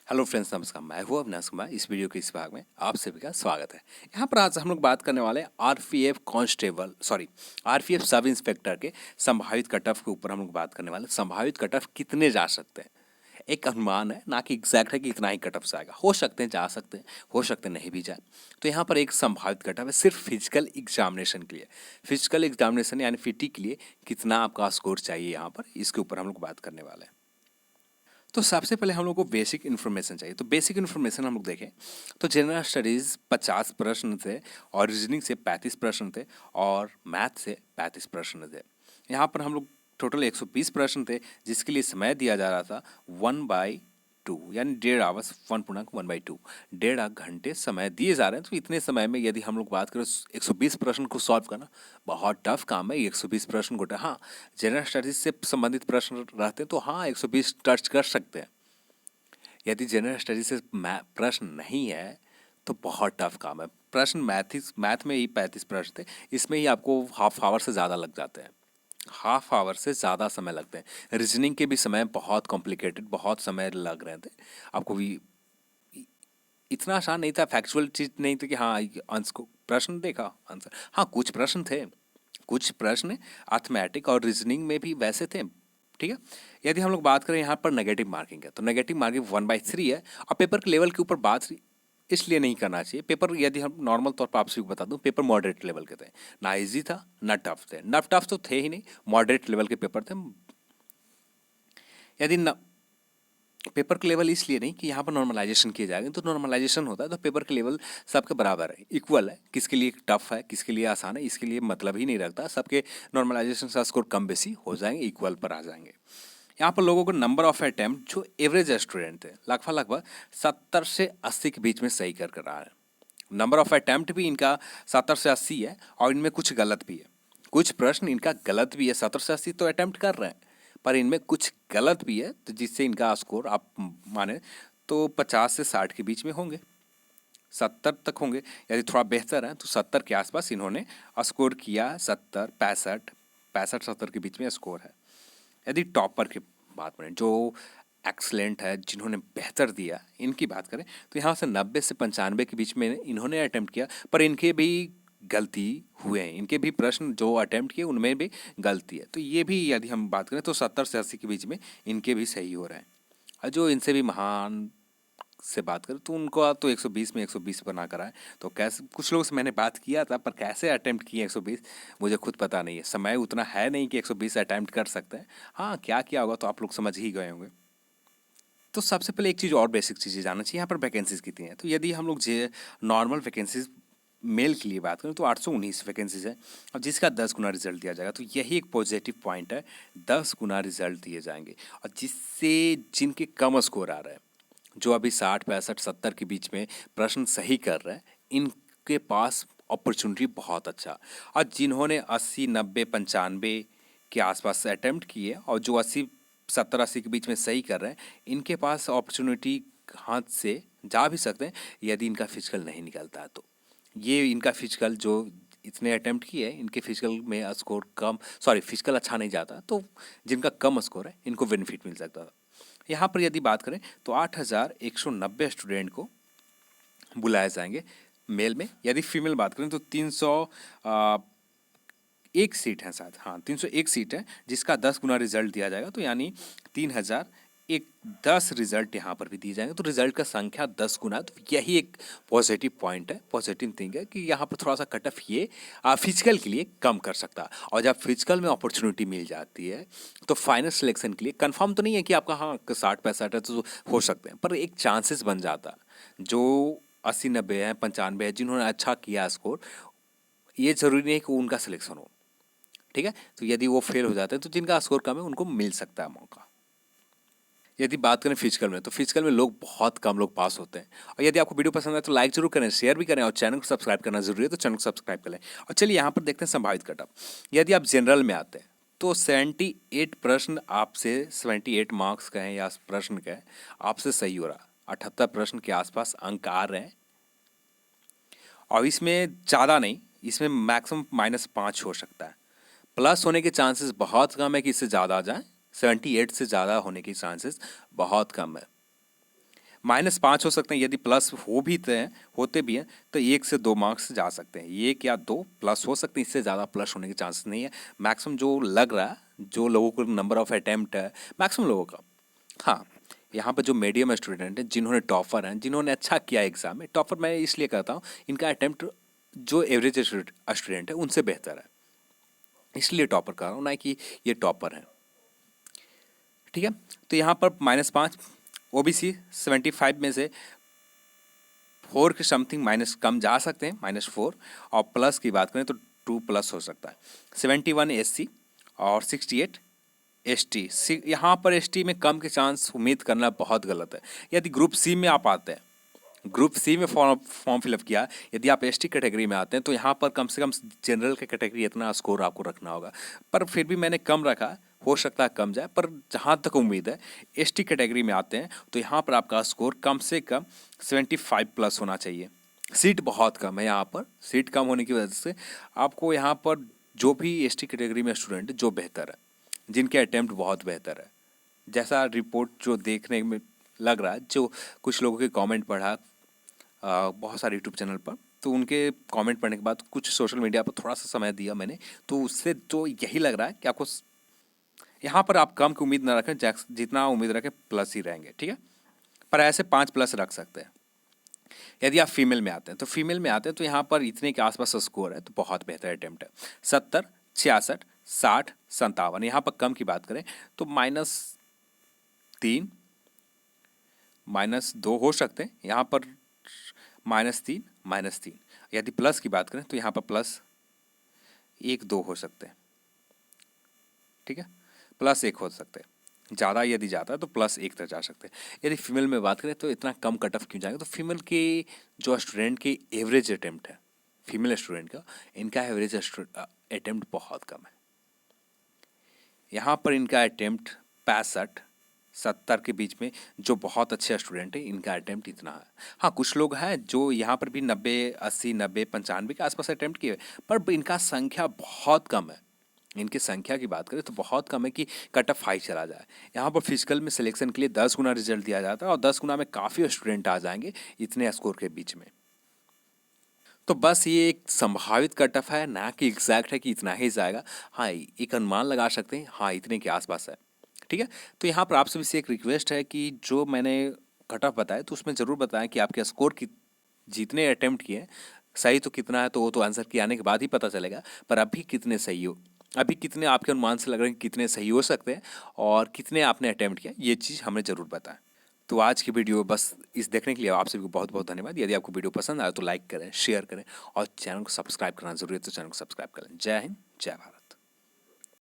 Hello friends, नमस्कार। मैं हूँ अविनाश कुमार। इस वीडियो के इस भाग में आप सभी का स्वागत है। यहाँ पर आज हम लोग बात करने वाले हैं आरपीएफ सब इंस्पेक्टर के संभावित कट ऑफ के ऊपर हम लोग बात करने वाले हैं। संभावित कट ऑफ कितने जा सकते हैं, एक अनुमान है, ना कि एग्जैक्ट है कि इतना ही कट ऑफ जाएगा। हो सकते हैं जा सकते हैं, हो सकते हैं नहीं भी जाए। तो यहाँ पर एक संभावित कट ऑफ है सिर्फ फिजिकल एग्जामिनेशन के लिए। फिजिकल एग्जामिनेशन यानी फिटी के लिए कितना आपका स्कोर चाहिए, यहाँ पर इसके ऊपर हम लोग बात करने वाले हैं। तो सबसे पहले हम लोग को बेसिक इन्फॉर्मेशन चाहिए। तो बेसिक इन्फॉर्मेशन हम लोग देखें तो जनरल स्टडीज़ 50 प्रश्न थे और रीजनिंग से 35 प्रश्न थे और मैथ से 35 प्रश्न थे। यहाँ पर हम लोग टोटल 120 प्रश्न थे, जिसके लिए समय दिया जा रहा था 1/2 यानी 1.5 आवर्स 1.1/2 1.5 घंटे समय दिए जा रहे हैं। तो इतने समय में यदि हम लोग बात करें 120 प्रश्न को सॉल्व करना बहुत टफ काम है। 120 प्रश्न को हाँ, जनरल स्टडीज से संबंधित प्रश्न रहते हैं तो हाँ 120 टच कर सकते हैं। यदि जनरल स्टडीज से प्रश्न नहीं है तो बहुत टफ काम है। प्रश्न मैथ में ही 35 प्रश्न थे, इसमें ही आपको हाफ आवर से ज़्यादा लग जाते हैं। हाफ आवर से ज़्यादा समय लगते हैं। रीजनिंग के भी समय बहुत कॉम्प्लिकेटेड, बहुत समय लग रहे थे आपको भी। इतना आसान नहीं था, फैक्चुअल चीज़ नहीं थी कि हाँ आंसर को प्रश्न देखा आंसर। हाँ कुछ प्रश्न थे, कुछ प्रश्न अर्थमेटिक और रीजनिंग में भी वैसे थे। ठीक है, यदि हम लोग बात करें यहाँ पर नेगेटिव मार्किंग है तो नेगेटिव मार्किंग 1/3 है। और पेपर के लेवल के ऊपर बात इसलिए नहीं करना चाहिए। पेपर यदि हम नॉर्मल तौर पर आपसे बता दूं, पेपर मॉडरेट लेवल के थे, ना इजी था ना टफ थे। ना टफ तो थे ही नहीं, मॉडरेट लेवल के पेपर थे। यदि न पेपर के लेवल इसलिए नहीं कि यहाँ पर नॉर्मलाइजेशन किया जाएगा, तो नॉर्मलाइजेशन होता है तो पेपर के लेवल सबके बराबर है, इक्वल है। किसके लिए टफ है किसके लिए आसान है इसके लिए मतलब ही नहीं रखता। सबके नॉर्मलाइजेशन का स्कोर कम बेसी हो जाएंगे, इक्वल पर आ जाएंगे। यहाँ पर लोगों को नंबर ऑफ अटैम्प्ट जो एवरेज स्टूडेंट थे लगभग 70 से 80 के बीच में सही कर रहा है। नंबर ऑफ अटैम्प्ट भी इनका 70 से 80 है और इनमें कुछ गलत भी है। कुछ प्रश्न इनका गलत भी है। 70 से 80 तो अटैम्प्ट कर रहे हैं, पर इनमें कुछ गलत भी है, तो जिससे इनका स्कोर आप माने तो 50 से 60 के बीच में होंगे, 70 तक होंगे। यदि थोड़ा बेहतर है तो 70 के आसपास इन्होंने स्कोर किया। 70 65 70 के बीच में स्कोर है। यदि टॉपर की बात करें, जो एक्सलेंट है, जिन्होंने बेहतर दिया, इनकी बात करें तो यहाँ से 90 से 95 के बीच में इन्होंने अटैम्प्ट किया, पर इनके भी गलती हुए हैं। इनके भी प्रश्न जो अटैम्प्ट किए उनमें भी गलती है। तो ये भी यदि हम बात करें तो 70 से 80 के बीच में इनके भी सही हो रहे हैं। और जो इनसे भी महान से बात करें तो उनको तो 120 में 120 बना कर आए। तो कैसे, कुछ लोगों से मैंने बात किया था, पर कैसे अटैम्प्ट किए 120 मुझे खुद पता नहीं है। समय उतना है नहीं कि 120 अटैम्प्ट कर सकते हैं। हाँ क्या किया होगा तो आप लोग समझ ही गए होंगे। तो सबसे पहले एक चीज़ और बेसिक चीज़ें जानना चाहिए, यहाँ पर वैकेंसीज कितनी है। तो यदि हम लोग जे नॉर्मल वैकेंसीज मेल के लिए बात करें तो 819 वैकेंसीज है, और जिसका 10 गुना रिजल्ट दिया जाएगा। तो यही एक पॉजिटिव पॉइंट है, 10 गुना रिजल्ट दिए जाएंगे। और जिससे जिनके कम स्कोर आ रहे हैं, जो अभी 60 65 70 के बीच में प्रश्न सही कर रहे हैं, इनके पास अपॉर्चुनिटी बहुत अच्छा। और जिन्होंने 80 90 95 के आसपास से अटैम्प्ट किए और जो 80 70 80 के बीच में सही कर रहे हैं, इनके पास अपॉर्चुनिटी हाथ से जा भी सकते हैं यदि इनका फिजिकल नहीं निकलता है। तो ये इनका फिजिकल जो इतने अटैम्प्ट किए, इनके फिजिकल में स्कोर कम, सॉरी फिजिकल अच्छा नहीं जाता, तो जिनका कम स्कोर है इनको बेनिफिट मिल सकता था। यहाँ पर यदि बात करें तो 8190 स्टूडेंट को बुलाए जाएंगे मेल में। यदि फीमेल बात करें तो 301 सीट है शायद, हाँ 301 सीट है, जिसका 10 गुना रिजल्ट दिया जाएगा। तो यानी 3010 रिजल्ट यहाँ पर भी दिए जाएंगे। तो रिजल्ट का संख्या 10 गुना। तो यही एक पॉजिटिव पॉइंट है, पॉजिटिव थिंग है कि यहाँ पर थोड़ा सा कट ऑफ ये फिजिकल के लिए कम कर सकता है। और जब फिजिकल में अपॉर्चुनिटी मिल जाती है तो फाइनल सिलेक्शन के लिए कंफर्म तो नहीं है कि आपका हाँ 60 65 है तो हो सकते हैं, पर एक चांसेस बन जाता है। जो 80 90 है 95 है, जिन्होंने अच्छा किया स्कोर, ये जरूरी नहीं है कि उनका सिलेक्शन हो। ठीक है, तो यदि वो फेल हो जाते हैं तो जिनका स्कोर कम है उनको मिल सकता है मौका। यदि बात करें फिजिकल में, तो फिजिकल में लोग बहुत कम लोग पास होते हैं। और यदि आपको वीडियो पसंद है तो लाइक जरूर करें, शेयर भी करें, और चैनल को सब्सक्राइब करना जरूरी है तो चैनल को सब्सक्राइब करें। और चलिए यहाँ पर देखते हैं संभावित कट ऑफ। यदि आप जनरल में आते हैं तो 78 प्रश्न आपसे, 78 मार्क्स कहें या प्रश्न कहें, आपसे सही हो रहा। 78 प्रश्न के आसपास अंक आ रहे हैं। और इसमें ज़्यादा नहीं, इसमें मैक्सिमम -5 हो सकता है। प्लस होने के चांसेस बहुत कम है कि इससे ज़्यादा आ जाए। 78 से ज़्यादा होने के चांसेस बहुत कम है। -5 हो सकते हैं, यदि प्लस होते भी हैं तो 1 से 2 मार्क्स जा सकते हैं, 1 या 2 प्लस हो सकते हैं, इससे ज़्यादा प्लस होने के चांसेस नहीं है। मैक्सिमम जो लग रहा है, जो लोगों को नंबर ऑफ अटैम्प्ट है मैक्सिमम लोगों का, हाँ, यहाँ पर जो मीडियम स्टूडेंट हैं, जिन्होंने टॉपर हैं, जिन्होंने अच्छा किया एग्जाम में, टॉपर मैं इसलिए कहता हूँ इनका अटैम्प्ट जो एवरेज स्टूडेंट है उनसे बेहतर है, इसलिए टॉपर कह रहा हूँ, ना कि ये टॉपर हैं। ठीक है, तो यहाँ पर -5 ओबीसी 75 में से 4 के समथिंग माइनस कम जा सकते हैं, -4, और प्लस की बात करें तो 2 प्लस हो सकता है। 71 एससी और 68 एसटी। यहाँ पर एसटी में कम के चांस उम्मीद करना बहुत गलत है। यदि ग्रुप सी में आप आते हैं, ग्रुप सी में फॉर्म फिलअप किया, यदि आप एसटी कैटेगरी में आते हैं तो यहाँ पर कम से कम जनरल के कैटेगरी इतना स्कोर आपको रखना होगा, पर फिर भी मैंने कम रखा, हो सकता है कम जाए, पर जहाँ तक उम्मीद है एसटी कैटेगरी में आते हैं तो यहाँ पर आपका स्कोर कम से कम 75 प्लस होना चाहिए। सीट बहुत कम है, यहाँ पर सीट कम होने की वजह से आपको यहाँ पर जो भी एसटी कैटेगरी में स्टूडेंट जो बेहतर है, जिनके अटैम्प्ट बहुत बेहतर है, जैसा रिपोर्ट जो देखने में लग रहा है, जो कुछ लोगों के कमेंट पढ़ा बहुत सारे यूट्यूब चैनल पर, तो उनके कमेंट पढ़ने के बाद कुछ सोशल मीडिया पर थोड़ा सा समय दिया मैंने, तो उससे तो यही लग रहा है कि आपको यहाँ पर आप कम की उम्मीद ना रखें, जितना उम्मीद रखें प्लस ही रहेंगे। ठीक है, पर ऐसे 5 प्लस रख सकते हैं। यदि आप फीमेल में आते हैं तो यहाँ पर इतने के आसपास स्कोर है तो बहुत बेहतर अटैम्प्ट है। 70, 66, 60, 57। यहाँ पर कम की बात करें तो -3, -2 हो सकते हैं, यहाँ पर -3, -3। यदि प्लस की बात करें तो यहाँ पर +1, 2 हो सकते हैं। ठीक है, +1 हो सकते हैं, ज़्यादा यदि जाता है तो +1 तक जा सकते हैं। यदि फीमेल में बात करें तो इतना कम कट ऑफ क्यों जाएगा, तो फीमेल के जो स्टूडेंट के एवरेज अटैम्प्ट है, फीमेल स्टूडेंट का, इनका एवरेज अटैम्प्ट बहुत कम है। यहाँ पर इनका अटैम्प्ट 65, 70 के बीच में, जो बहुत अच्छे स्टूडेंट हैं इनका अटैम्प्ट इतना है। हाँ, कुछ लोग हैं जो यहाँ पर भी 90, 80, 90, 95 के आसपास अटैम्प्ट किए, पर इनका संख्या बहुत कम है। इनकी संख्या की बात करें तो बहुत कम है कि कट ऑफ हाई चला जाए। यहाँ पर फिजिकल में सिलेक्शन के लिए 10 गुना रिजल्ट दिया जाता है और 10 गुना में काफ़ी स्टूडेंट आ जाएंगे इतने स्कोर के बीच में। तो बस ये एक संभावित कट ऑफ है, ना कि एग्जैक्ट है कि इतना ही जाएगा। हाँ, एक अनुमान लगा सकते हैं, हाँ इतने के आसपास है। ठीक है, तो यहाँ पर आपसे भी से एक रिक्वेस्ट है कि जो मैंने कट ऑफ बताया तो उसमें ज़रूर बताएं कि आपके स्कोर की जितने अटैम्प्ट किए सही तो कितना है, तो वो तो आंसर के आने के बाद ही पता चलेगा, पर अभी कितने सही हो, अभी कितने आपके अनुमान से लग रहे हैं कितने सही हो सकते हैं और कितने आपने अटैम्प्ट किया, ये चीज़ हमें ज़रूर बताएं। तो आज की वीडियो बस इस देखने के लिए आप सभी को बहुत बहुत धन्यवाद। यदि आपको वीडियो पसंद आए तो लाइक करें, शेयर करें और चैनल को सब्सक्राइब करना जरूरी है तो चैनल को सब्सक्राइब करें। जय हिंद, जय भारत।